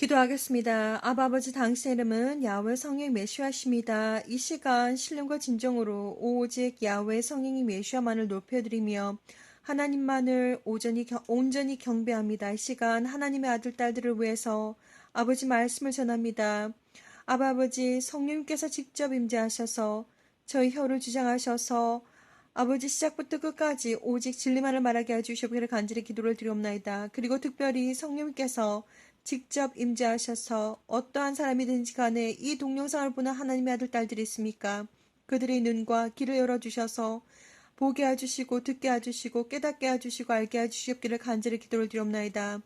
기도하겠습니다. 아버지 당신의 이름은 야훼 성령 메시아십니다. 이 시간 신령과 진정으로 오직 야훼 성령이 메시아만을 높여드리며 하나님만을 온전히 경배합니다. 이 시간 하나님의 아들 딸들을 위해서 아버지 말씀을 전합니다. 아버지 성령님께서 직접 임재하셔서 저희 혀를 주장하셔서 아버지 시작부터 끝까지 오직 진리만을 말하게 해주시기를 간절히 기도를 드리옵나이다. 그리고 특별히 성령님께서 직접 임재하셔서 어떠한 사람이든지 간에 이 동영상을 보는 하나님의 아들 딸들이 있습니까? 그들의 눈과 귀를 열어주셔서 보게 해주시고 듣게 해주시고 깨닫게 해주시고 알게 해주시옵기를 간절히 기도를 드리옵나이다.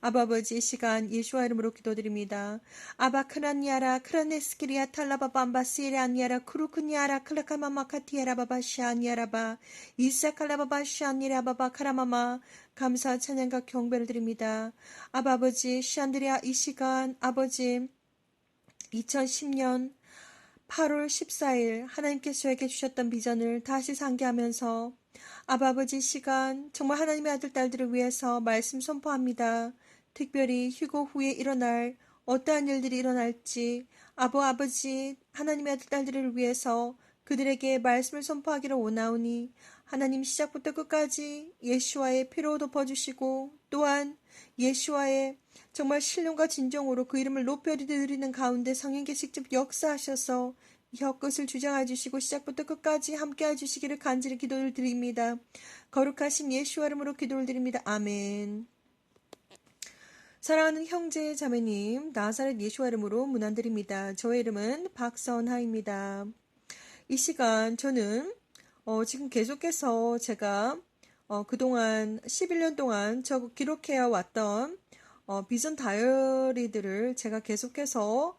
아버지 이 시간 예수와 이름으로 기도드립니다. 아바 크라니아라 크라네스키리아 탈라바밤바시리아니아라 크루크니아라 클라카마마카티아라 바바시아니아라바 이사칼라바바시아니라바바 카라마마 감사 찬양과 경배를 드립니다. 아버지 시안드리아 이 시간 아버지 2010년 8월 14일 하나님께서 저에게 주셨던 비전을 다시 상기하면서 아버지 시간 정말 하나님의 아들 딸들을 위해서 말씀 선포합니다. 특별히 휴거 후에 일어날 어떠한 일들이 일어날지 아버지 하나님의 아들 딸들을 위해서 그들에게 말씀을 선포하기를 원하오니 하나님 시작부터 끝까지 예수와의 피로 덮어주시고 또한 예수와의 정말 신령과 진정으로 그 이름을 높여드리는 가운데 성령께 직접 역사하셔서 혀끝을 주장해 주시고 시작부터 끝까지 함께 해주시기를 간절히 기도를 드립니다. 거룩하신 예수와 이름으로 기도를 드립니다. 아멘. 사랑하는 형제 자매님, 나사렛 예수와 이름으로 문안드립니다. 저의 이름은 박선하입니다. 이 시간 저는 지금 계속해서 제가 그동안 11년 동안 저 기록해 왔던 비전 다이어리들을 제가 계속해서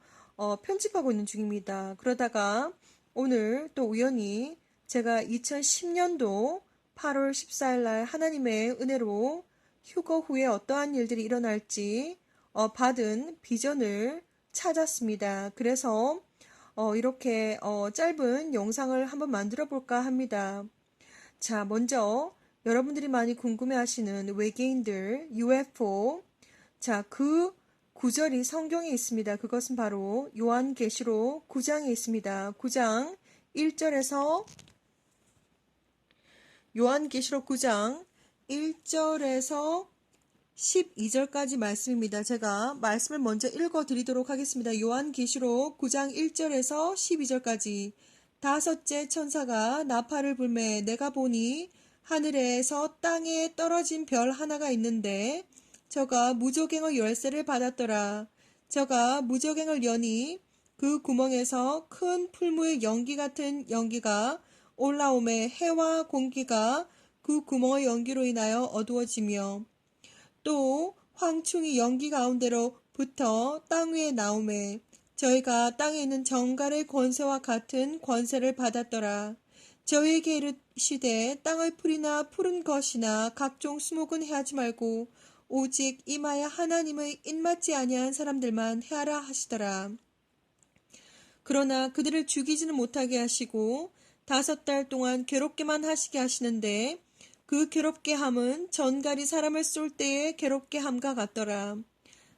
편집하고 있는 중입니다. 그러다가 오늘 또 우연히 제가 2010년도 8월 14일 날 하나님의 은혜로 휴거 후에 어떠한 일들이 일어날지 받은 비전을 찾았습니다. 그래서 이렇게 짧은 영상을 한번 만들어 볼까 합니다. 자, 먼저 여러분들이 많이 궁금해하시는 외계인들, UFO. 자, 그 구절이 성경에 있습니다. 그것은 바로 요한계시록 9장에 있습니다. 9장 1절에서 요한계시록 9장 1절에서 12절까지 말씀입니다. 제가 말씀을 먼저 읽어드리도록 하겠습니다. 요한계시록 9장 1절에서 12절까지 다섯째 천사가 나팔을 불매 내가 보니 하늘에서 땅에 떨어진 별 하나가 있는데 저가 무저갱의 열쇠를 받았더라. 저가 무저갱을 여니 그 구멍에서 큰 풀무의 연기 같은 연기가 올라오매 해와 공기가 그 구멍의 연기로 인하여 어두워지며 또 황충이 연기 가운데로 붙어 땅 위에 나오매 저희가 땅에 있는 정갈의 권세와 같은 권세를 받았더라. 저희에게 이르시되 땅의 풀이나 푸른 것이나 각종 수목은 해하지 말고 오직 임하여 하나님의 입맞지 아니한 사람들만 해하라 하시더라. 그러나 그들을 죽이지는 못하게 하시고 5달 동안 괴롭게만 하시게 하시는데 그 괴롭게 함은 전갈이 사람을 쏠 때의 괴롭게 함과 같더라.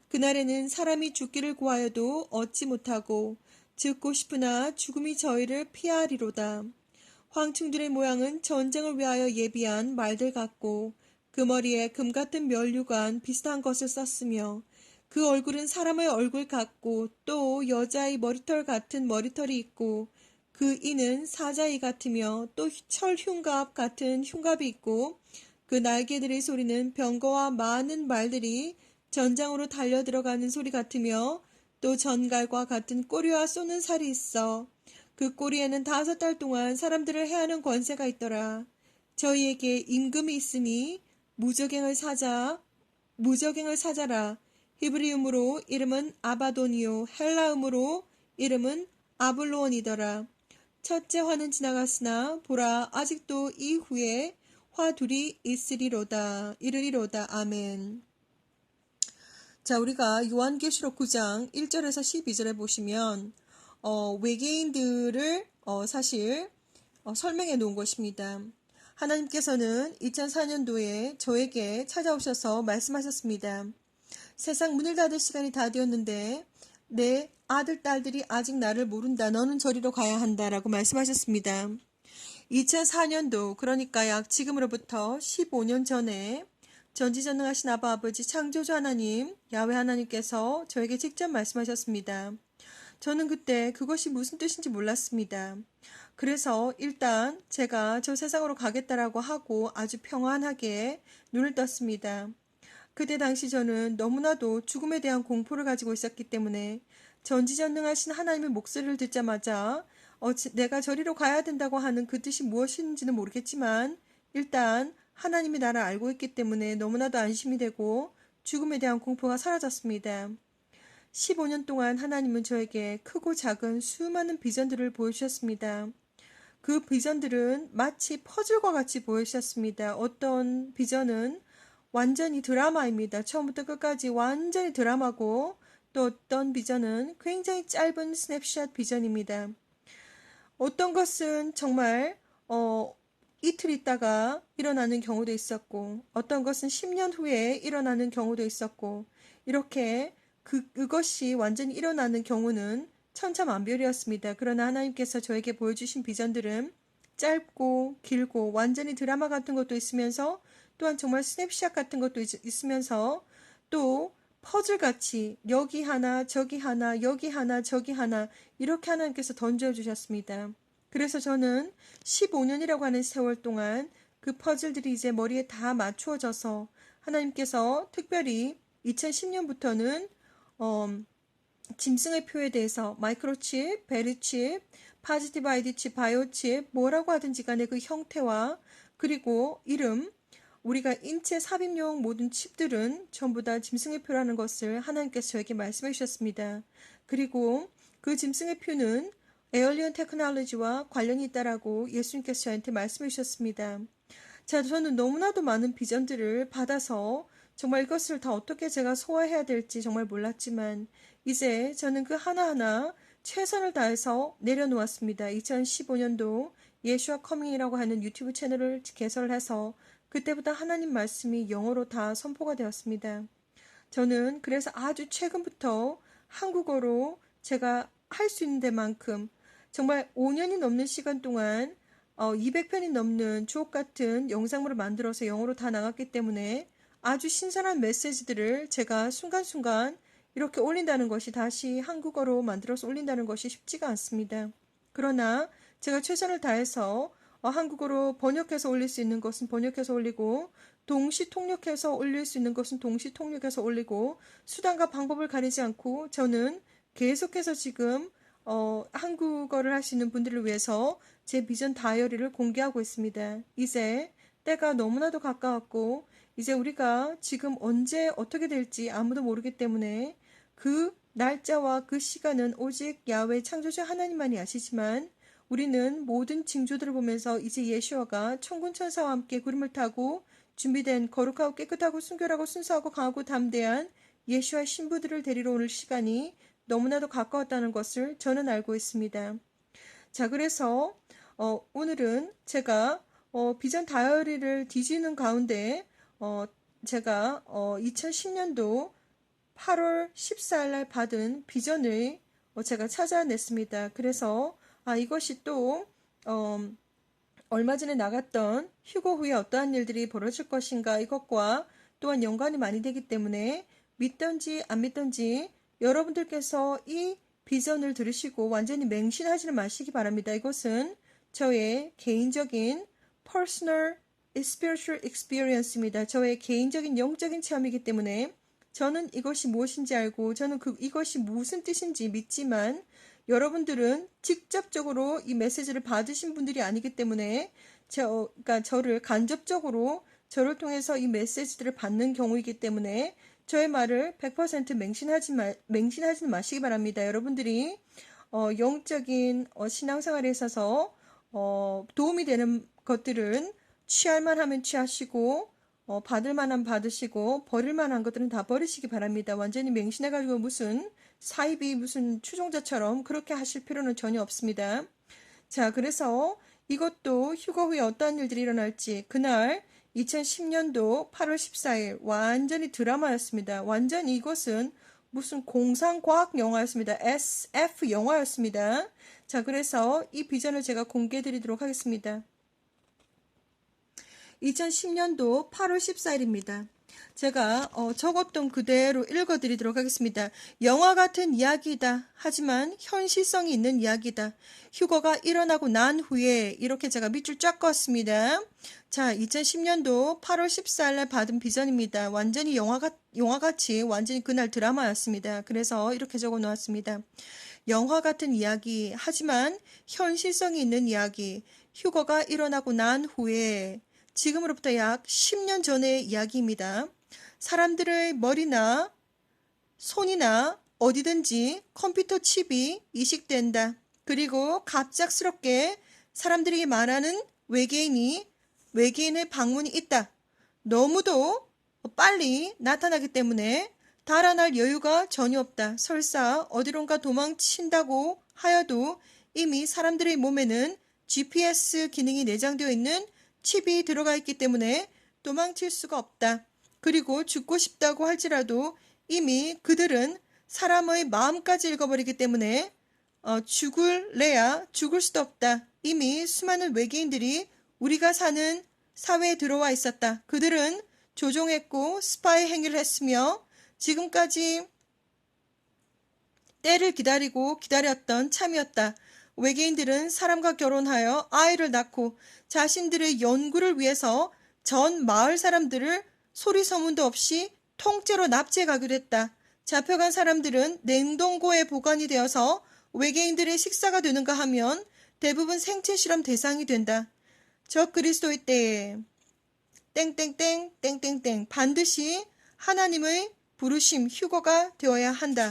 그날에는 사람이 죽기를 구하여도 얻지 못하고 죽고 싶으나 죽음이 저희를 피하리로다. 황충들의 모양은 전쟁을 위하여 예비한 말들 같고 그 머리에 금 같은 면류관 비슷한 것을 썼으며 그 얼굴은 사람의 얼굴 같고 또 여자의 머리털 같은 머리털이 있고 그 이는 사자의 같으며 또 철흉갑 같은 흉갑이 있고 그 날개들의 소리는 병거와 많은 말들이 전장으로 달려 들어가는 소리 같으며 또 전갈과 같은 꼬리와 쏘는 살이 있어 그 꼬리에는 5달 동안 사람들을 해하는 권세가 있더라. 저희에게 임금이 있으니 무저갱을 사자라. 히브리음으로 이름은 아바돈이요 헬라음으로 이름은 아블로원이더라. 첫째 화는 지나갔으나 보라 아직도 이후에 화 둘이 이르리로다. 아멘. 자, 우리가 요한계시록 9장 1절에서 12절에 보시면 외계인들을 사실 설명해 놓은 것입니다. 하나님께서는 2004년도에 저에게 찾아오셔서 말씀하셨습니다. 세상 문을 닫을 시간이 다 되었는데 내 아들, 딸들이 아직 나를 모른다. 너는 저리로 가야 한다. 라고 말씀하셨습니다. 2004년도, 그러니까 약 지금으로부터 15년 전에 전지전능하신 아바 아버지 창조주 하나님, 야훼 하나님께서 저에게 직접 말씀하셨습니다. 저는 그때 그것이 무슨 뜻인지 몰랐습니다. 그래서 일단 제가 저 세상으로 가겠다라고 하고 아주 평안하게 눈을 떴습니다. 그때 당시 저는 너무나도 죽음에 대한 공포를 가지고 있었기 때문에 전지전능하신 하나님의 목소리를 듣자마자 내가 저리로 가야 된다고 하는 그 뜻이 무엇인지는 모르겠지만 일단 하나님이 나를 알고 있기 때문에 너무나도 안심이 되고 죽음에 대한 공포가 사라졌습니다. 15년 동안 하나님은 저에게 크고 작은 수많은 비전들을 보여주셨습니다. 그 비전들은 마치 퍼즐과 같이 보여주셨습니다. 어떤 비전은 완전히 드라마입니다. 처음부터 끝까지 완전히 드라마고 또 어떤 비전은 굉장히 짧은 스냅샷 비전입니다. 어떤 것은 정말 이틀 있다가 일어나는 경우도 있었고 어떤 것은 10년 후에 일어나는 경우도 있었고 이렇게 그것이 완전히 일어나는 경우는 천차만별이었습니다. 그러나 하나님께서 저에게 보여주신 비전들은 짧고 길고 완전히 드라마 같은 것도 있으면서 또한 정말 스냅샷 같은 것도 있으면서 또 퍼즐같이 여기 하나 저기 하나 여기 하나 저기 하나 이렇게 하나님께서 던져주셨습니다. 그래서 저는 15년이라고 하는 세월 동안 그 퍼즐들이 이제 머리에 다 맞추어져서 하나님께서 특별히 2010년부터는 짐승의 표에 대해서 마이크로칩, 베리칩, 파지티브 아이디칩, 바이오칩 뭐라고 하든지 간에 그 형태와 그리고 이름 우리가 인체 삽입용 모든 칩들은 전부 다 짐승의 표라는 것을 하나님께서 저에게 말씀해 주셨습니다. 그리고 그 짐승의 표는 에얼리언 테크놀로지와 관련이 있다라고 예수님께서 저한테 말씀해 주셨습니다. 자, 저는 너무나도 많은 비전들을 받아서 정말 이것을 다 어떻게 제가 소화해야 될지 정말 몰랐지만 이제 저는 그 하나하나 최선을 다해서 내려놓았습니다. 2015년도 예슈아 커밍이라고 하는 유튜브 채널을 개설해서 그때부터 하나님 말씀이 영어로 다 선포가 되었습니다. 저는 그래서 아주 최근부터 한국어로 제가 할 수 있는 데만큼 정말 5년이 넘는 시간 동안 200편이 넘는 주옥 같은 영상물을 만들어서 영어로 다 나갔기 때문에 아주 신선한 메시지들을 제가 순간순간 이렇게 올린다는 것이 다시 한국어로 만들어서 올린다는 것이 쉽지가 않습니다. 그러나 제가 최선을 다해서 한국어로 번역해서 올릴 수 있는 것은 번역해서 올리고 동시 통역해서 올릴 수 있는 것은 동시 통역해서 올리고 수단과 방법을 가리지 않고 저는 계속해서 지금 한국어를 하시는 분들을 위해서 제 비전 다이어리를 공개하고 있습니다. 이제 때가 너무나도 가까웠고 이제 우리가 지금 언제 어떻게 될지 아무도 모르기 때문에 그 날짜와 그 시간은 오직 야훼 창조주 하나님만이 아시지만 우리는 모든 징조들을 보면서 이제 예수와가 천군 천사와 함께 구름을 타고 준비된 거룩하고 깨끗하고 순결하고 순수하고 강하고 담대한 예수와 신부들을 데리러 오는 시간이 너무나도 가까웠다는 것을 저는 알고 있습니다. 자, 그래서 오늘은 제가 비전 다이어리를 뒤지는 가운데 제가 2010년도 8월 14일 날 받은 비전을 제가 찾아냈습니다. 그래서 이것이 또 얼마 전에 나갔던 휴거 후에 어떠한 일들이 벌어질 것인가 이것과 또한 연관이 많이 되기 때문에 믿던지 안 믿던지 여러분들께서 이 비전을 들으시고 완전히 맹신하지는 마시기 바랍니다. 이것은 저의 개인적인 personal spiritual experience입니다. 저의 개인적인 영적인 체험이기 때문에 저는 이것이 무엇인지 알고 저는 이것이 무슨 뜻인지 믿지만 여러분들은 직접적으로 이 메시지를 받으신 분들이 아니기 때문에 그러니까 저를 간접적으로 저를 통해서 이 메시지들을 받는 경우이기 때문에 저의 말을 100% 맹신하지 마시기 바랍니다. 여러분들이 영적인 신앙생활에 있어서 도움이 되는 것들은 취할 만하면 취하시고 받을 만한 받으시고 버릴 만한 것들은 다 버리시기 바랍니다. 완전히 맹신해가지고 무슨 사입이 무슨 추종자처럼 그렇게 하실 필요는 전혀 없습니다. 자, 그래서 이것도 휴거 후에 어떠한 일들이 일어날지 그날 2010년도 8월 14일 완전히 드라마였습니다. 완전히 이것은 무슨 공상과학 영화였습니다. SF 영화였습니다. 자, 그래서 이 비전을 제가 공개해 드리도록 하겠습니다. 2010년도 8월 14일입니다. 제가 적었던 그대로 읽어드리도록 하겠습니다. 영화 같은 이야기이다. 하지만 현실성이 있는 이야기다. 휴거가 일어나고 난 후에 이렇게 제가 밑줄 쫙 그었습니다. 자, 2010년도 8월 14일날 받은 비전입니다. 완전히 영화같이 완전히 그날 드라마였습니다. 그래서 이렇게 적어 놓았습니다. 영화 같은 이야기, 하지만 현실성이 있는 이야기. 휴거가 일어나고 난 후에 지금으로부터 약 10년 전의 이야기입니다. 사람들의 머리나 손이나 어디든지 컴퓨터 칩이 이식된다. 그리고 갑작스럽게 사람들이 말하는 외계인의 방문이 있다. 너무도 빨리 나타나기 때문에 달아날 여유가 전혀 없다. 설사 어디론가 도망친다고 하여도 이미 사람들의 몸에는 GPS 기능이 내장되어 있는 칩이 들어가 있기 때문에 도망칠 수가 없다. 그리고 죽고 싶다고 할지라도 이미 그들은 사람의 마음까지 읽어버리기 때문에 죽을래야 죽을 수도 없다. 이미 수많은 외계인들이 우리가 사는 사회에 들어와 있었다. 그들은 조종했고 스파이 행위를 했으며 지금까지 때를 기다렸던 참이었다. 외계인들은 사람과 결혼하여 아이를 낳고 자신들의 연구를 위해서 전 마을 사람들을 소리 소문도 없이 통째로 납치해 가기로 했다. 잡혀간 사람들은 냉동고에 보관이 되어서 외계인들의 식사가 되는가 하면 대부분 생체 실험 대상이 된다. 저 그리스도의 때에 땡땡땡 땡땡땡 반드시 하나님의 부르심 휴거가 되어야 한다.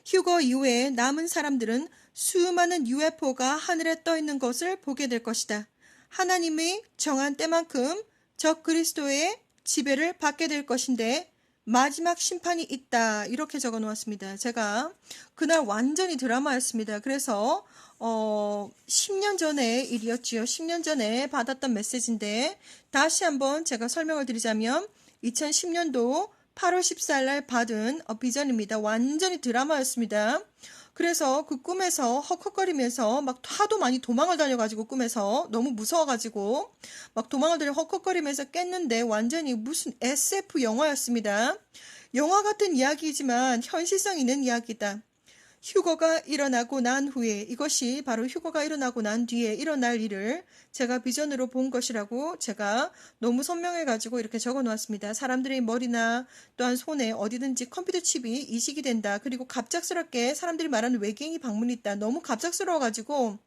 휴거 이후에 남은 사람들은 수많은 UFO가 하늘에 떠 있는 것을 보게 될 것이다. 하나님의 정한 때만큼 적 그리스도의 지배를 받게 될 것인데 마지막 심판이 있다. 이렇게 적어 놓았습니다. 제가 그날 완전히 드라마였습니다. 그래서 10년 전의 일이었지요. 10년 전에 받았던 메시지인데 다시 한번 제가 설명을 드리자면 2010년도 8월 14일 날 받은 비전입니다. 완전히 드라마였습니다. 그래서 그 꿈에서 헉헉거리면서 막 하도 많이 도망을 다녀가지고 꿈에서 너무 무서워가지고 막 도망을 다녀 헉헉거리면서 깼는데 완전히 무슨 SF 영화였습니다. 영화 같은 이야기이지만 현실성 있는 이야기다. 휴거가 일어나고 난 후에 이것이 바로 휴거가 일어나고 난 뒤에 일어날 일을 제가 비전으로 본 것이라고 제가 너무 선명해가지고 이렇게 적어 놓았습니다. 사람들의 머리나 또한 손에 어디든지 컴퓨터 칩이 이식이 된다. 그리고 갑작스럽게 사람들이 말하는 외계인이 방문이 있다. 너무 갑작스러워가지고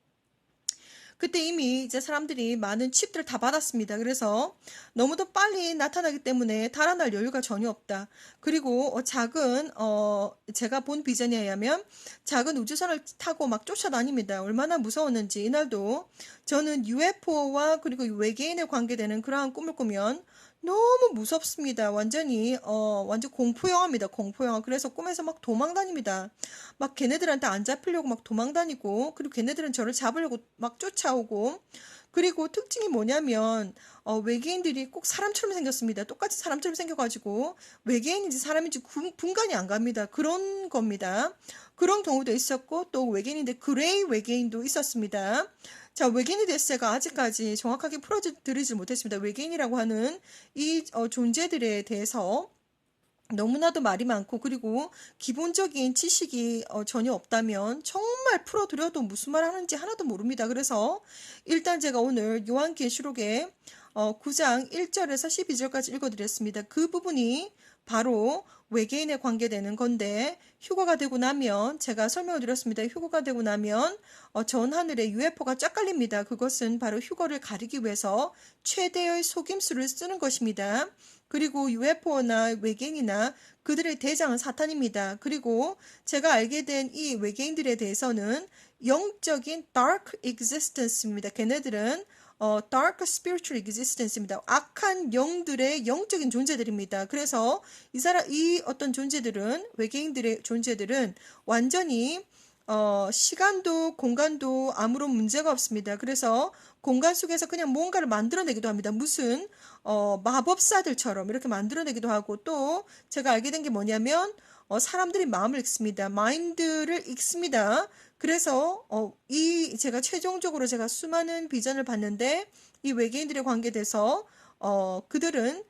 그때 이미 이제 사람들이 많은 칩들을 다 받았습니다. 그래서 너무도 빨리 나타나기 때문에 달아날 여유가 전혀 없다. 그리고 제가 본 비전에 의하면 작은 우주선을 타고 막 쫓아다닙니다. 얼마나 무서웠는지 이날도 저는 UFO와 그리고 외계인에 관계되는 그러한 꿈을 꾸면 너무 무섭습니다. 완전 공포영화입니다. 공포영화. 그래서 꿈에서 막 도망다닙니다. 막 걔네들한테 안 잡히려고 막 도망다니고, 그리고 걔네들은 저를 잡으려고 막 쫓아오고, 그리고 특징이 뭐냐면, 외계인들이 꼭 사람처럼 생겼습니다. 똑같이 사람처럼 생겨가지고, 외계인인지 사람인지 분간이 안 갑니다. 그런 겁니다. 그런 경우도 있었고, 또 외계인인데 그레이 외계인도 있었습니다. 자, 외계인에 대해서 제가 아직까지 정확하게 풀어드리지 못했습니다. 외계인이라고 하는 이 존재들에 대해서 너무나도 말이 많고 그리고 기본적인 지식이 전혀 없다면 정말 풀어드려도 무슨 말 하는지 하나도 모릅니다. 그래서 일단 제가 오늘 요한계시록의 9장 1절에서 12절까지 읽어드렸습니다. 그 부분이 바로 외계인에 관계되는 건데 휴거가 되고 나면 제가 설명을 드렸습니다. 휴거가 되고 나면 전 하늘에 UFO가 쫙 깔립니다. 그것은 바로 휴거를 가리기 위해서 최대의 속임수를 쓰는 것입니다. 그리고 UFO나 외계인이나 그들의 대장은 사탄입니다. 그리고 제가 알게 된 이 외계인들에 대해서는 영적인 dark existence입니다. 걔네들은 dark spiritual existence입니다. 악한 영들의 영적인 존재들입니다. 그래서 이 어떤 존재들은 외계인들의 존재들은 완전히 시간도 공간도 아무런 문제가 없습니다. 그래서 공간 속에서 그냥 뭔가를 만들어내기도 합니다. 무슨 마법사들처럼 이렇게 만들어내기도 하고, 또 제가 알게 된 게 뭐냐면 사람들이 마음을 읽습니다. 마인드를 읽습니다. 그래서 제가 최종적으로 제가 수많은 비전을 봤는데, 이 외계인들에 관계돼서 그들은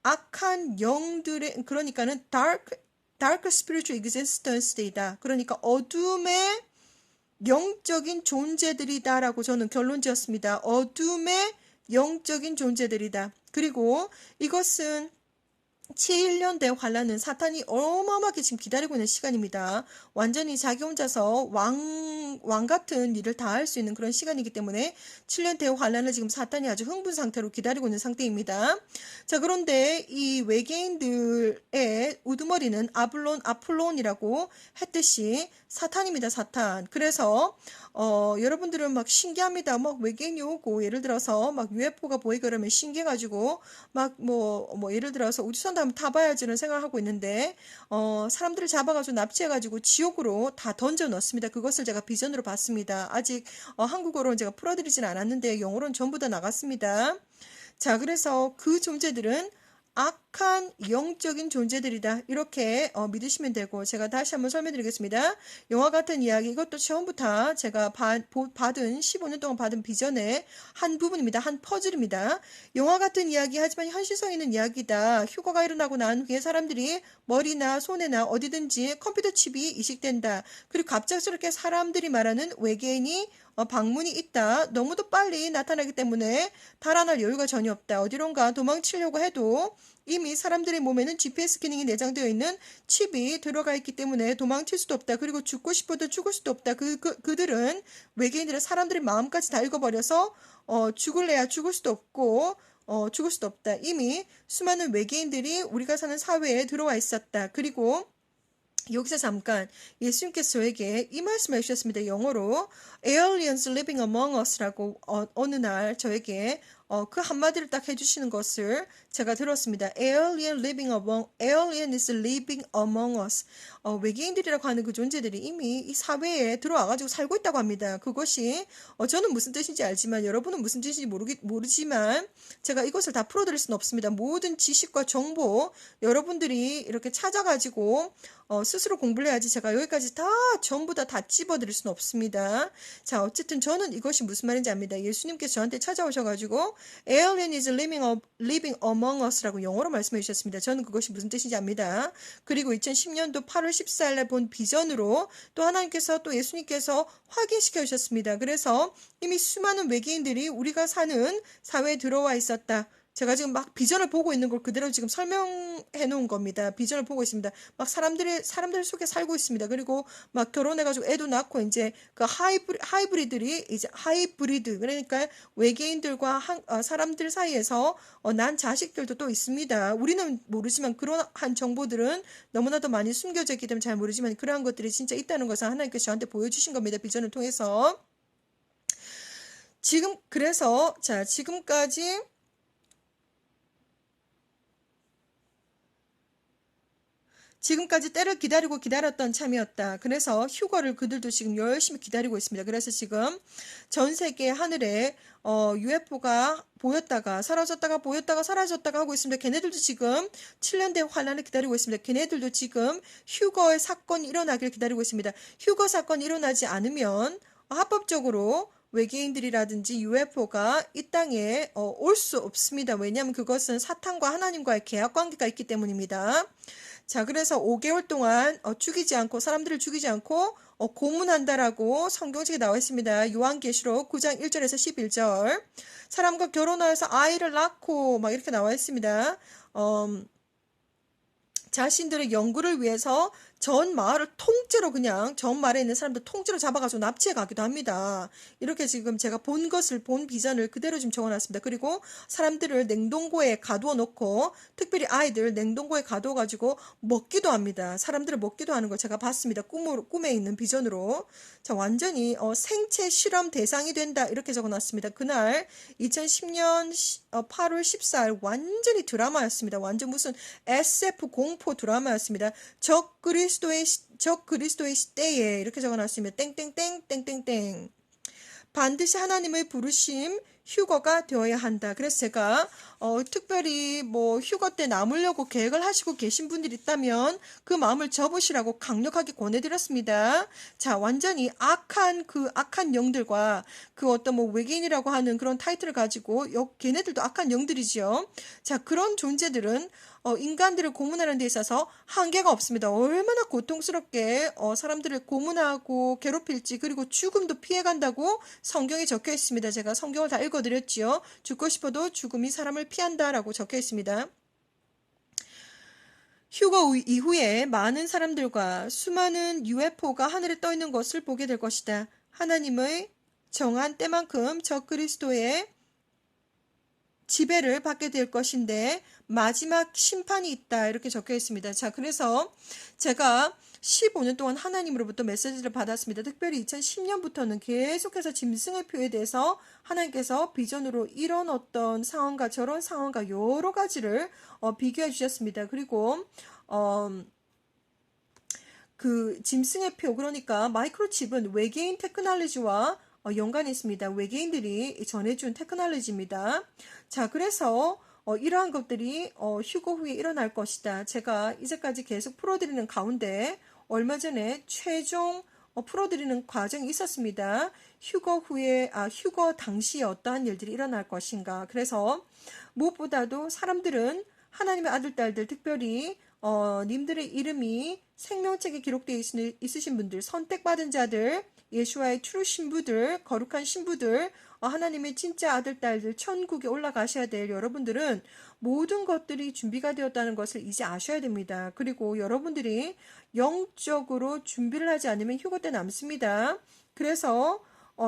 악한 영들의, 그러니까는 dark spiritual existence이다. 그러니까 어둠의 영적인 존재들이다라고 저는 결론 지었습니다. 어둠의 영적인 존재들이다. 그리고 이것은 7년 대 환란은 사탄이 어마어마하게 지금 기다리고 있는 시간입니다. 완전히 자기 혼자서 왕 같은 일을 다 할 수 있는 그런 시간이기 때문에 7년 대 환란을 지금 사탄이 아주 흥분 상태로 기다리고 있는 상태입니다. 자, 그런데 이 외계인들의 우두머리는 아폴론이라고 했듯이 사탄입니다. 사탄. 그래서 여러분들은 막 신기합니다. 막 외계인이 오고, 예를 들어서 막 UFO가 보이고 그러면 신기해가지고 막 예를 들어서 우주선도 한번 타봐야지는 생각하고 있는데, 사람들을 잡아가지고 납치해가지고 지옥으로 다 던져 넣습니다. 그것을 제가 비전으로 봤습니다. 아직 한국어로는 제가 풀어드리진 않았는데 영어로는 전부 다 나갔습니다. 자, 그래서 그 존재들은 악한 영적인 존재들이다. 이렇게 믿으시면 되고, 제가 다시 한번 설명드리겠습니다. 영화 같은 이야기, 이것도 처음부터 제가 받은 15년 동안 받은 비전의 한 부분입니다. 한 퍼즐입니다. 영화 같은 이야기 하지만 현실성 있는 이야기다. 휴거가 일어나고 난 후에 사람들이 머리나 손에나 어디든지 컴퓨터 칩이 이식된다. 그리고 갑작스럽게 사람들이 말하는 외계인이 방문이 있다. 너무도 빨리 나타나기 때문에 달아날 여유가 전혀 없다. 어디론가 도망치려고 해도 이미 사람들의 몸에는 GPS 기능이 내장되어 있는 칩이 들어가 있기 때문에 도망칠 수도 없다. 그리고 죽고 싶어도 죽을 수도 없다. 그들은, 외계인들은 사람들의 마음까지 다 읽어버려서 죽을래야 죽을 수도 없고 죽을 수도 없다. 이미 수많은 외계인들이 우리가 사는 사회에 들어와 있었다. 그리고 여기서 잠깐 예수님께서 저에게 이 말씀을 해주셨습니다. 영어로 aliens living among us라고 어느 날 저에게 그 한마디를 딱 해주시는 것을 제가 들었습니다. Alien is living among us. 외계인들이라고 하는 그 존재들이 이미 이 사회에 들어와가지고 살고 있다고 합니다. 그것이 저는 무슨 뜻인지 알지만, 여러분은 무슨 뜻인지 모르지만 제가 이것을 다 풀어드릴 수는 없습니다. 모든 지식과 정보 여러분들이 이렇게 찾아가지고 스스로 공부를 해야지 제가 여기까지 다 전부 다 찝어드릴 수는 없습니다. 자, 어쨌든 저는 이것이 무슨 말인지 압니다. 예수님께서 저한테 찾아오셔가지고 Alien is living among us라고 영어로 말씀해 주셨습니다. 저는 그것이 무슨 뜻인지 압니다. 그리고 2010년도 8월 14일날 본 비전으로 또 하나님께서, 또 예수님께서 확인시켜 주셨습니다. 그래서 이미 수많은 외계인들이 우리가 사는 사회에 들어와 있었다. 제가 지금 막 비전을 보고 있는 걸 그대로 지금 설명해 놓은 겁니다. 비전을 보고 있습니다. 막 사람들 속에 살고 있습니다. 그리고 막 결혼해가지고 애도 낳고, 이제 그 하이브리드들이 이제 하이브리드, 그러니까 외계인들과 사람들 사이에서 난 자식들도 또 있습니다. 우리는 모르지만 그러한 정보들은 너무나도 많이 숨겨져 있기 때문에 잘 모르지만, 그러한 것들이 진짜 있다는 것을 하나님께서 저한테 보여주신 겁니다. 비전을 통해서. 그래서 자, 지금까지 때를 기다렸던 참이었다. 그래서 휴거를 그들도 지금 열심히 기다리고 있습니다. 그래서 지금 전 세계 하늘에 UFO가 보였다가 사라졌다가 보였다가 사라졌다가 하고 있습니다. 걔네들도 지금 7년 대 환란을 기다리고 있습니다. 걔네들도 지금 휴거의 사건이 일어나길 기다리고 있습니다. 휴거 사건이 일어나지 않으면 합법적으로 외계인들이라든지 UFO가 이 땅에 올 수 없습니다. 왜냐하면 그것은 사탄과 하나님과의 계약 관계가 있기 때문입니다. 자, 그래서 5개월 동안 사람들을 죽이지 않고 고문한다라고 성경책에 나와 있습니다. 요한계시록 9장 1절에서 11절. 사람과 결혼하여서 아이를 낳고 막 이렇게 나와 있습니다. 자신들의 연구를 위해서 전 마을을 통째로, 그냥 전 마을에 있는 사람들 통째로 잡아가지고 납치해 가기도 합니다. 이렇게 지금 제가 본 비전을 그대로 지금 적어놨습니다. 그리고 사람들을 냉동고에 가두어 놓고, 특별히 아이들 냉동고에 가두어 가지고 먹기도 합니다. 사람들을 먹기도 하는 걸 제가 봤습니다. 꿈에 있는 비전으로. 자, 완전히 생체 실험 대상이 된다, 이렇게 적어놨습니다. 그날 2010년 8월 14일 완전히 드라마였습니다. 완전 무슨 SF 공포 드라마였습니다. 적그리 적 그리스도의 때에 이렇게 적어놨습니다. 땡땡땡 땡땡땡. 반드시 하나님의 부르심 휴거가 되어야 한다. 그래서 제가 특별히 뭐 휴거 때 남으려고 계획을 하시고 계신 분들이 있다면 그 마음을 접으시라고 강력하게 권해드렸습니다. 자, 완전히 악한 영들과 그 어떤 뭐 외계인이라고 하는 그런 타이틀을 가지고 걔네들도 악한 영들이지요. 자, 그런 존재들은 인간들을 고문하는 데 있어서 한계가 없습니다. 얼마나 고통스럽게 사람들을 고문하고 괴롭힐지, 그리고 죽음도 피해간다고 성경에 적혀 있습니다. 제가 성경을 다 읽어드렸지요. 죽고 싶어도 죽음이 사람을 피한다라고 적혀 있습니다. 휴거 이후에 많은 사람들과 수많은 UFO가 하늘에 떠 있는 것을 보게 될 것이다. 하나님의 정한 때만큼 적 그리스도의 지배를 받게 될 것인데 마지막 심판이 있다, 이렇게 적혀 있습니다. 자, 그래서 제가 15년 동안 하나님으로부터 메시지를 받았습니다. 특별히 2010년부터는 계속해서 짐승의 표에 대해서 하나님께서 비전으로 이런 어떤 상황과 저런 상황과 여러 가지를 비교해 주셨습니다. 그리고 그 짐승의 표, 그러니까 마이크로칩은 외계인 테크놀로지와 연관이 있습니다. 외계인들이 전해준 테크놀로지입니다. 자, 그래서 이러한 것들이 휴거 후에 일어날 것이다. 제가 이제까지 계속 풀어드리는 가운데 얼마 전에 최종 풀어드리는 과정이 있었습니다. 휴거 당시에 어떠한 일들이 일어날 것인가. 그래서 무엇보다도 사람들은 하나님의 아들, 딸들, 특별히 님들의 이름이 생명책에 기록되어 있으신 분들, 선택받은 자들, 예수와의 트루 신부들, 거룩한 신부들, 하나님의 진짜 아들, 딸들, 천국에 올라가셔야 될 여러분들은 모든 것들이 준비가 되었다는 것을 이제 아셔야 됩니다. 그리고 여러분들이 영적으로 준비를 하지 않으면 휴거 때 남습니다. 그래서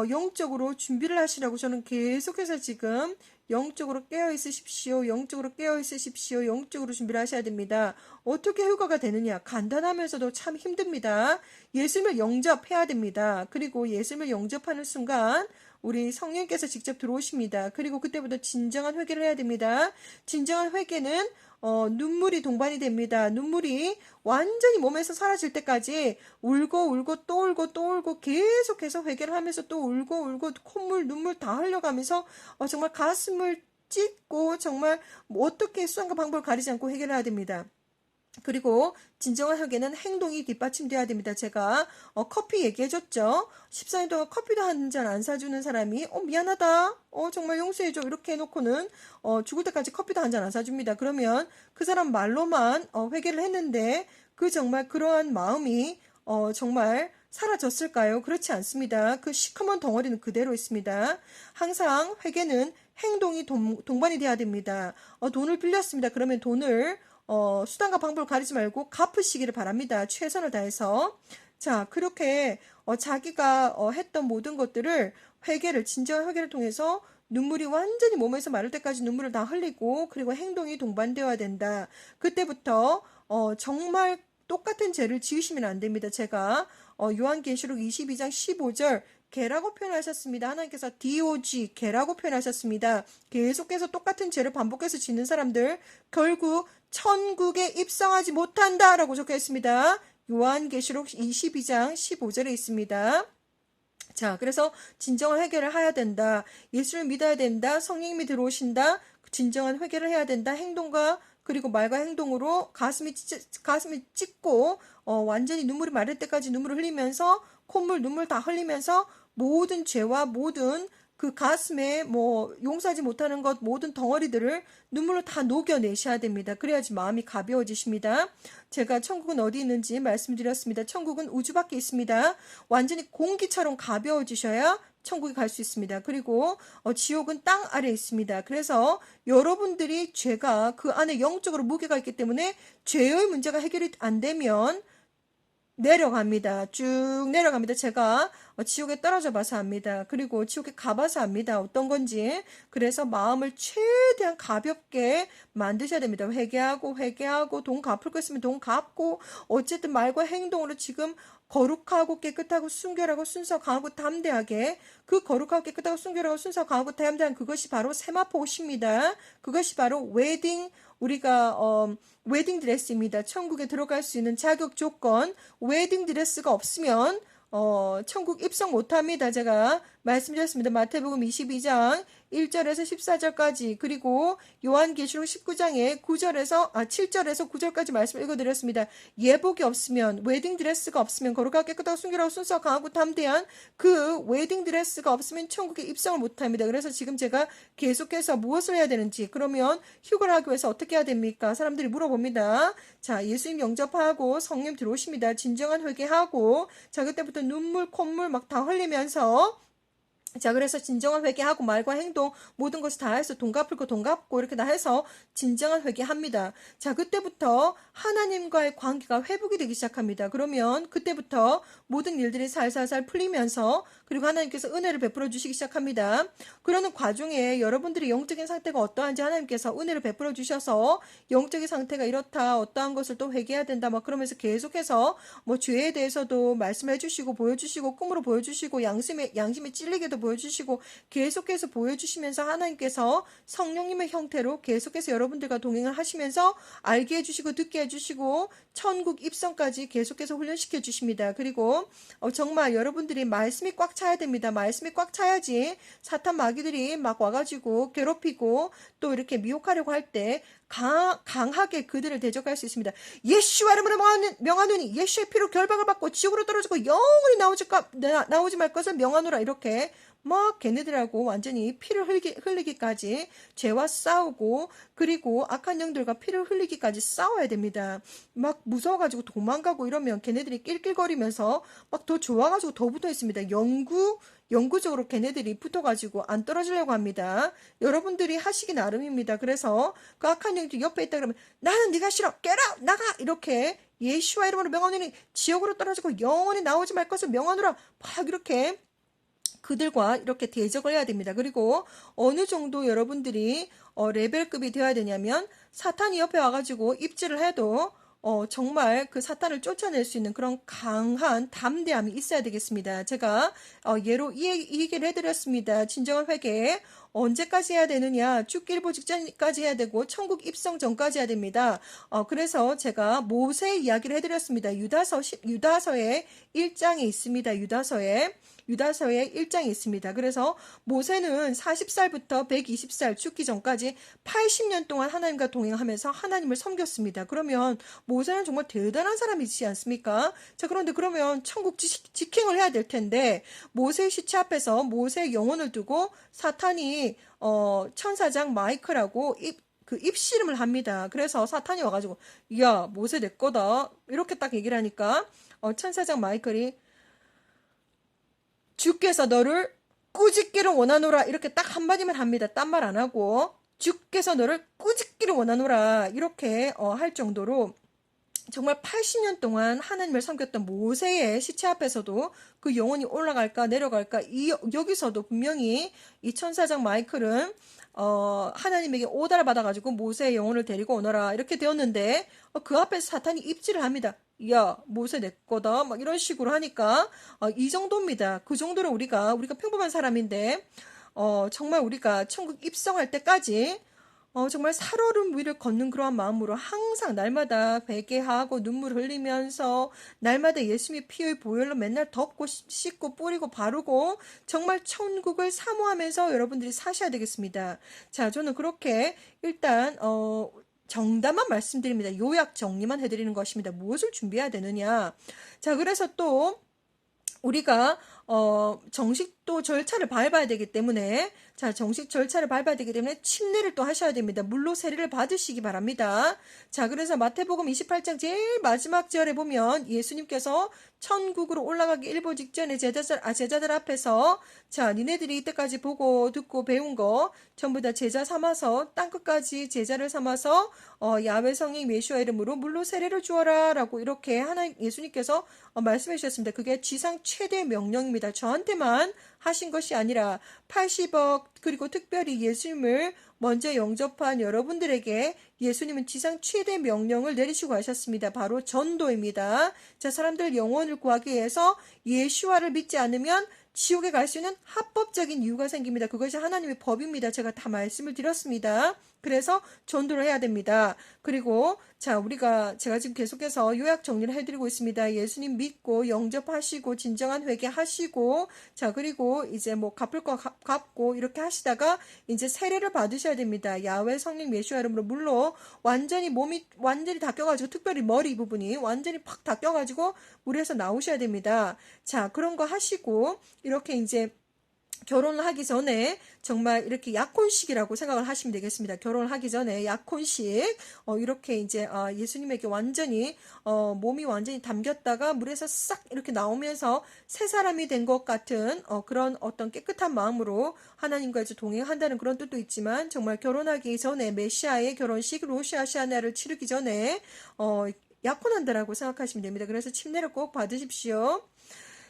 영적으로 준비를 하시라고 저는 계속해서 지금 영적으로 깨어 있으십시오. 영적으로 깨어 있으십시오. 영적으로 준비를 하셔야 됩니다. 어떻게 휴거가 되느냐? 간단하면서도 참 힘듭니다. 예수님을 영접해야 됩니다. 그리고 예수님을 영접하는 순간 우리 성령께서 직접 들어오십니다. 그리고 그때부터 진정한 회개를 해야 됩니다. 진정한 회개는 눈물이 동반이 됩니다. 눈물이 완전히 몸에서 사라질 때까지 울고 또 울고 계속해서 회개를 하면서 또 울고 콧물 눈물 다 흘려가면서 정말 가슴을 찢고 정말 어떻게 수단과 방법을 가리지 않고 회개를 해야 됩니다. 그리고 진정한 회개는 행동이 뒷받침돼야 됩니다. 제가 커피 얘기해줬죠. 14년 동안 커피도 한 잔 안 사주는 사람이 미안하다, 정말 용서해줘 이렇게 해놓고는 죽을 때까지 커피도 한 잔 안 사줍니다. 그러면 그 사람 말로만 회개를 했는데 그 정말 그러한 마음이 정말 사라졌을까요? 그렇지 않습니다. 그 시커먼 덩어리는 그대로 있습니다. 항상 회개는 행동이 동반이 돼야 됩니다. 돈을 빌렸습니다. 그러면 돈을 수단과 방법을 가리지 말고 갚으시기를 바랍니다. 최선을 다해서. 자, 그렇게 자기가 했던 모든 것들을 진정한 회개를 통해서 눈물이 완전히 몸에서 마를 때까지 눈물을 다 흘리고, 그리고 행동이 동반되어야 된다. 그때부터 정말 똑같은 죄를 지으시면 안 됩니다. 제가 요한계시록 22장 15절 개라고 표현하셨습니다. 하나님께서 DOG 개라고 표현하셨습니다. 계속해서 똑같은 죄를 반복해서 짓는 사람들 결국 천국에 입성하지 못한다라고 적혀 있습니다. 요한계시록 22장 15절에 있습니다. 자, 그래서 진정한 회개를 해야 된다. 예수를 믿어야 된다. 성령님이 들어오신다. 진정한 회개를 해야 된다. 행동과 그리고 말과 행동으로 가슴이 찢고 완전히 눈물이 마를 때까지 눈물을 흘리면서 콧물 눈물 다 흘리면서 모든 죄와 모든 그 가슴에 용서하지 못하는 것 모든 덩어리들을 눈물로 다 녹여내셔야 됩니다. 그래야지 마음이 가벼워지십니다. 제가 천국은 어디 있는지 말씀드렸습니다. 천국은 우주 밖에 있습니다. 완전히 공기처럼 가벼워지셔야 천국에 갈 수 있습니다. 그리고 지옥은 땅 아래에 있습니다. 그래서 여러분들이 죄가 그 안에 영적으로 무게가 있기 때문에 죄의 문제가 해결이 안 되면 내려갑니다. 쭉 내려갑니다. 제가 지옥에 떨어져 봐서 압니다. 그리고 지옥에 가봐서 압니다. 어떤 건지. 그래서 마음을 최대한 가볍게 만드셔야 됩니다. 회개하고 돈 갚을 거 있으면 돈 갚고 어쨌든 말과 행동으로 지금 거룩하고 깨끗하고 순결하고 순수하고 강하고 담대하게 그 거룩하고 깨끗하고 순결하고 순수하고 강하고 담대한 그것이 바로 세마포 옷입니다. 그것이 바로 웨딩 우리가 웨딩 드레스입니다. 천국에 들어갈 수 있는 자격 조건, 웨딩 드레스가 없으면 천국 입성 못합니다. 제가 말씀드렸습니다. 마태복음 22장 1절에서 14절까지, 그리고 요한계시록 19장의 7절에서 9절까지 말씀 읽어드렸습니다. 예복이 없으면, 웨딩 드레스가 없으면, 거룩하고 깨끗하고 순결하고 순수하고 강하고 담대한 그 웨딩 드레스가 없으면 천국에 입성을 못합니다. 그래서 지금 제가 계속해서 무엇을 해야 되는지, 그러면 휴가를 하기 위해서 어떻게 해야 됩니까? 사람들이 물어봅니다. 자, 예수님 영접하고 성령 들어오십니다. 진정한 회개하고, 자, 그때부터 눈물, 콧물 막 다 흘리면서, 자, 그래서 진정한 회개하고 말과 행동 모든 것을 다 해서 돈 갚을 거 돈 갚고 이렇게 다 해서 진정한 회개합니다. 자, 그때부터 하나님과의 관계가 회복이 되기 시작합니다. 그러면 그때부터 모든 일들이 살살살 풀리면서, 그리고 하나님께서 은혜를 베풀어 주시기 시작합니다. 그러는 과정에 여러분들의 영적인 상태가 어떠한지 하나님께서 은혜를 베풀어 주셔서, 영적인 상태가 이렇다, 어떠한 것을 또 회개해야 된다, 막 그러면서 계속해서 죄에 대해서도 말씀해 주시고 보여주시고 꿈으로 보여주시고 양심에 찔리게도 보여주시고 계속해서 보여주시면서, 하나님께서 성령님의 형태로 계속해서 여러분들과 동행을 하시면서 알게 해주시고 듣게 해주시고 천국 입성까지 계속해서 훈련시켜 주십니다. 그리고 정말 여러분들이 말씀이 꽉 차야 됩니다. 말씀이 꽉 차야지 사탄 마귀들이 막 와가지고 괴롭히고 또 이렇게 미혹하려고 할 때 강하게 그들을 대적할 수 있습니다. 예수와 이름으로 명하노니 예수의 피로 결박을 받고 지옥으로 떨어지고 영원히 나오지 말 것을 명하노라. 이렇게 막 걔네들하고 완전히 피를 흘리기까지 죄와 싸우고, 그리고 악한 영들과 피를 흘리기까지 싸워야 됩니다. 막 무서워가지고 도망가고 이러면 걔네들이 낄낄거리면서 막 더 좋아가지고 더 붙어 있습니다. 영구적으로 걔네들이 붙어가지고 안 떨어지려고 합니다. 여러분들이 하시기 나름입니다. 그래서 그 악한 영들 옆에 있다 그러면 나는 네가 싫어, 깨라, 나가, 이렇게 예수와 이름으로 명하노니 지옥으로 떨어지고 영원히 나오지 말 것을 명하노라, 막 이렇게 그들과 이렇게 대적을 해야 됩니다. 그리고 어느 정도 여러분들이 레벨급이 되어야 되냐면, 사탄이 옆에 와가지고 입질을 해도 정말 그 사탄을 쫓아낼 수 있는 그런 강한 담대함이 있어야 되겠습니다. 제가 예로 이 얘기를 해드렸습니다. 진정한 회개 언제까지 해야 되느냐? 죽기일보 직전까지 해야 되고 천국 입성 전까지 해야 됩니다. 그래서 제가 모세 이야기를 해드렸습니다. 유다서의 1장에 있습니다. 유다서에 1장에 있습니다. 그래서 모세는 40살부터 120살 죽기 전까지 80년 동안 하나님과 동행하면서 하나님을 섬겼습니다. 그러면 모세는 정말 대단한 사람이지 않습니까? 자, 그런데 그러면 천국 직행을 해야 될 텐데, 모세의 시체 앞에서 모세의 영혼을 두고 사탄이 천사장 마이크라고 입씨름을 합니다. 그래서 사탄이 와가지고 야, 모세 내 거다, 이렇게 딱 얘기를 하니까 천사장 마이클이 주께서 너를 꾸짖기를 원하노라, 이렇게 딱 한마디만 합니다. 딴 말 안 하고 주께서 너를 꾸짖기를 원하노라, 이렇게 할 정도로 정말 80년 동안 하나님을 섬겼던 모세의 시체 앞에서도 그 영혼이 올라갈까 내려갈까, 여기서도 분명히 이 천사장 마이클은 하나님에게 오다를 받아가지고 모세의 영혼을 데리고 오너라, 이렇게 되었는데 그 앞에서 사탄이 입질을 합니다. 야, 모세 내 거다, 막 이런 식으로 하니까 이 정도입니다. 그 정도로 우리가 평범한 사람인데 정말 우리가 천국 입성할 때까지 정말 살얼음 위를 걷는 그러한 마음으로 항상 날마다 회개하고 눈물 흘리면서 날마다 예수님의 피의 보혈로 맨날 덮고 씻고 뿌리고 바르고 정말 천국을 사모하면서 여러분들이 사셔야 되겠습니다. 자, 저는 그렇게 일단 정답만 말씀드립니다. 요약 정리만 해드리는 것입니다. 무엇을 준비해야 되느냐? 자, 그래서 또 우리가 정식도 절차를 밟아야 되기 때문에, 자, 정식 절차를 밟아야 되기 때문에 침례를 또 하셔야 됩니다. 물로 세례를 받으시기 바랍니다. 자, 그래서 마태복음 28장 제일 마지막 절에 보면 예수님께서 천국으로 올라가기 일보 직전에 제자들 앞에서 자, 니네들이 이때까지 보고 듣고 배운 거 전부 다 제자 삼아서 땅끝까지 제자를 삼아서 야훼 성령 예수와 이름으로 물로 세례를 주어라 라고 이렇게 예수님께서 말씀해 주셨습니다. 그게 지상 최대 명령입니다. 저한테만 하신 것이 아니라 80억, 그리고 특별히 예수님을 먼저 영접한 여러분들에게 예수님은 지상 최대 명령을 내리시고 하셨습니다. 바로 전도입니다. 자, 사람들 영혼을 구하기 위해서 예수와를 믿지 않으면 지옥에 갈 수 있는 합법적인 이유가 생깁니다. 그것이 하나님의 법입니다. 제가 다 말씀을 드렸습니다. 그래서 전도를 해야 됩니다. 그리고 자, 제가 지금 계속해서 요약 정리를 해드리고 있습니다. 예수님 믿고 영접하시고 진정한 회개하시고, 자, 그리고 이제 뭐 갚을 거 갚고 이렇게 하시다가 이제 세례를 받으셔야 됩니다. 야훼 성령 예수와 이름으로 물로 완전히 몸이 완전히 닦여가지고, 특별히 머리 부분이 완전히 팍 닦여가지고 물에서 나오셔야 됩니다. 자, 그런 거 하시고 이렇게 이제 결혼을 하기 전에 정말 이렇게 약혼식이라고 생각을 하시면 되겠습니다. 결혼을 하기 전에 약혼식, 이렇게 이제 예수님에게 완전히 몸이 완전히 담겼다가 물에서 싹 이렇게 나오면서 새 사람이 된 것 같은 그런 어떤 깨끗한 마음으로 하나님과 이제 동행한다는 그런 뜻도 있지만, 정말 결혼하기 전에 메시아의 결혼식 로시아시아나를 치르기 전에 약혼한다라고 생각하시면 됩니다. 그래서 침례를 꼭 받으십시오.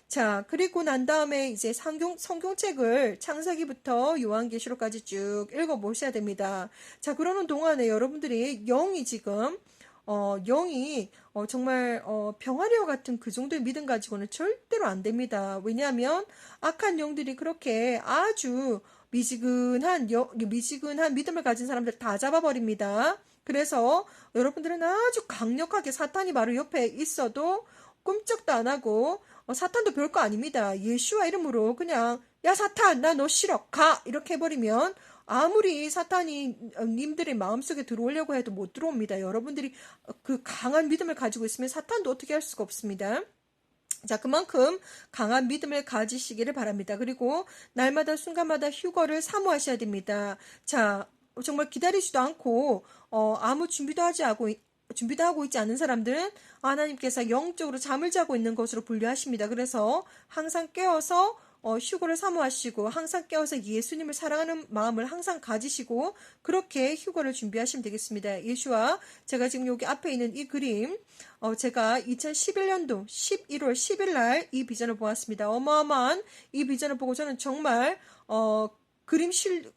자, 그리고 난 다음에 이제 성경책을 창세기부터 요한계시록까지 쭉 읽어보셔야 됩니다. 자, 그러는 동안에 여러분들이 영이 지금, 영이, 정말, 병아리와 같은 그 정도의 믿음 가지고는 절대로 안 됩니다. 왜냐하면 악한 영들이 그렇게 아주 미지근한 믿음을 가진 사람들 다 잡아버립니다. 그래서 여러분들은 아주 강력하게 사탄이 바로 옆에 있어도 꼼짝도 안 하고, 사탄도 별거 아닙니다. 예수와 이름으로 그냥 야 사탄 나 너 싫어 가 이렇게 해버리면 아무리 사탄이 님들의 마음속에 들어오려고 해도 못 들어옵니다. 여러분들이 그 강한 믿음을 가지고 있으면 사탄도 어떻게 할 수가 없습니다. 자, 그만큼 강한 믿음을 가지시기를 바랍니다. 그리고 날마다 순간마다 휴거를 사모하셔야 됩니다. 자, 정말 기다리지도 않고 아무 준비도 하고 있지 않은 사람들은 하나님께서 영적으로 잠을 자고 있는 것으로 분류하십니다. 그래서 항상 깨어서 휴거를 사모하시고, 항상 깨어서 예수님을 사랑하는 마음을 항상 가지시고, 그렇게 휴거를 준비하시면 되겠습니다. 예수와 제가 지금 여기 앞에 있는 이 그림, 제가 2011년도 11월 10일 날 이 비전을 보았습니다. 어마어마한 이 비전을 보고 저는 정말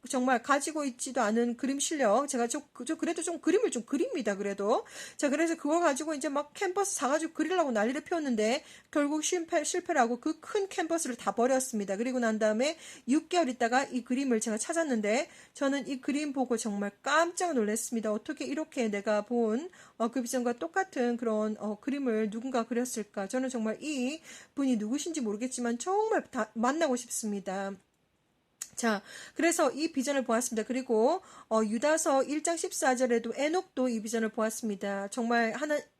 정말 가지고 있지도 않은 그림 실력. 제가 그래도 좀 그림을 좀 그립니다, 그래도. 자, 그래서 그거 가지고 이제 막 캔버스 사가지고 그리려고 난리를 피웠는데, 결국 실패를 하고 그 큰 캔버스를 다 버렸습니다. 그리고 난 다음에 6개월 있다가 이 그림을 제가 찾았는데, 저는 이 그림 보고 정말 깜짝 놀랐습니다. 어떻게 이렇게 내가 본, 그 비전과 똑같은 그런, 그림을 누군가 그렸을까. 저는 정말 이 분이 누구신지 모르겠지만, 정말 다 만나고 싶습니다. 자, 그래서 이 비전을 보았습니다. 그리고 유다서 1장 14절에도 에녹도 이 비전을 보았습니다. 정말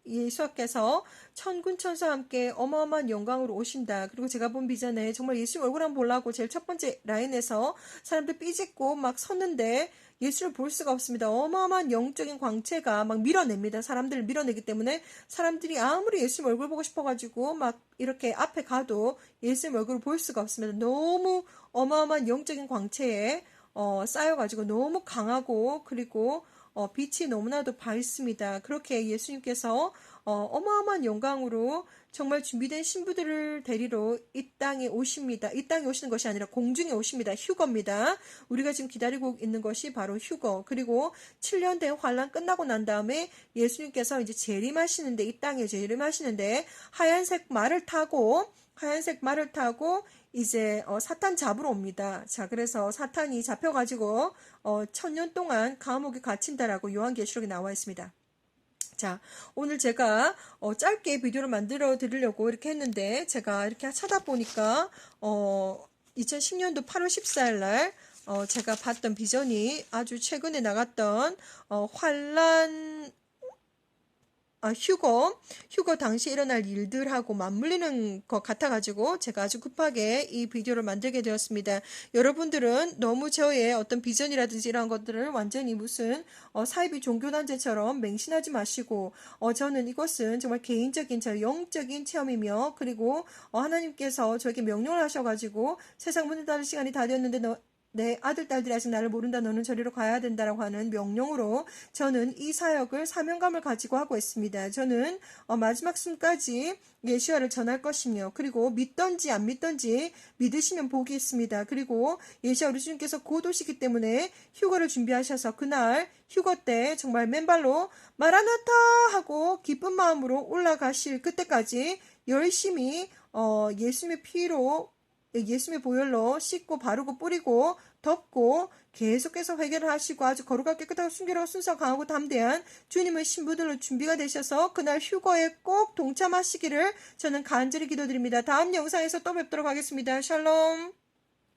예수께서 천군 천사와 함께 어마어마한 영광으로 오신다. 그리고 제가 본 비전에 정말 예수 얼굴 한번 보려고 제일 첫 번째 라인에서 사람들 삐짓고 막 섰는데 예수를 볼 수가 없습니다. 어마어마한 영적인 광채가 막 밀어냅니다. 사람들을 밀어내기 때문에 사람들이 아무리 예수님 얼굴 보고 싶어가지고 막 이렇게 앞에 가도 예수님 얼굴을 볼 수가 없습니다. 너무 어마어마한 영적인 광채에 쌓여가지고 너무 강하고, 그리고 빛이 너무나도 밝습니다. 그렇게 예수님께서 어마어마한 영광으로 정말 준비된 신부들을 데리러 이 땅에 오십니다. 이 땅에 오시는 것이 아니라 공중에 오십니다. 휴거입니다. 우리가 지금 기다리고 있는 것이 바로 휴거. 그리고 7년 된 환란 끝나고 난 다음에 예수님께서 이제 재림하시는데, 이 땅에 재림하시는데 하얀색 말을 타고 이제 사탄 잡으러 옵니다. 자, 그래서 사탄이 잡혀가지고 1000년 동안 감옥에 갇힌다라고 요한계시록에 나와 있습니다. 자, 오늘 제가 짧게 비디오를 만들어 드리려고 이렇게 했는데, 제가 이렇게 찾아보니까 2010년도 8월 14일 날 제가 봤던 비전이 아주 최근에 나갔던 환란 휴거 당시 일어날 일들하고 맞물리는 것 같아가지고 제가 아주 급하게 이 비디오를 만들게 되었습니다. 여러분들은 너무 저의 어떤 비전이라든지 이런 것들을 완전히 무슨 사이비 종교단체처럼 맹신하지 마시고, 저는 이것은 정말 개인적인 저 영적인 체험이며, 그리고 하나님께서 저에게 명령을 하셔가지고 세상 문을 닫을 시간이 다 되었는데 내 아들, 딸들이 아직 나를 모른다. 너는 저리로 가야 된다라고 하는 명령으로 저는 이 사역을 사명감을 가지고 하고 있습니다. 저는 마지막 숨까지 예수와를 전할 것이며, 그리고 믿던지 안 믿던지 믿으시면 복이 있습니다. 그리고 예수와 우리 주님께서 곧 오시기 때문에 휴거를 준비하셔서 그날 휴거 때 정말 맨발로 마라나타 하고 기쁜 마음으로 올라가실 그때까지 열심히 예수님의 피로 예수님의 보혈로 씻고 바르고 뿌리고 덮고 계속해서 회개를 하시고 아주 거룩하고 깨끗하고 순결하고 순수하고 강하고 담대한 주님의 신부들로 준비가 되셔서 그날 휴거에 꼭 동참하시기를 저는 간절히 기도드립니다. 다음 영상에서 또 뵙도록 하겠습니다. 샬롬.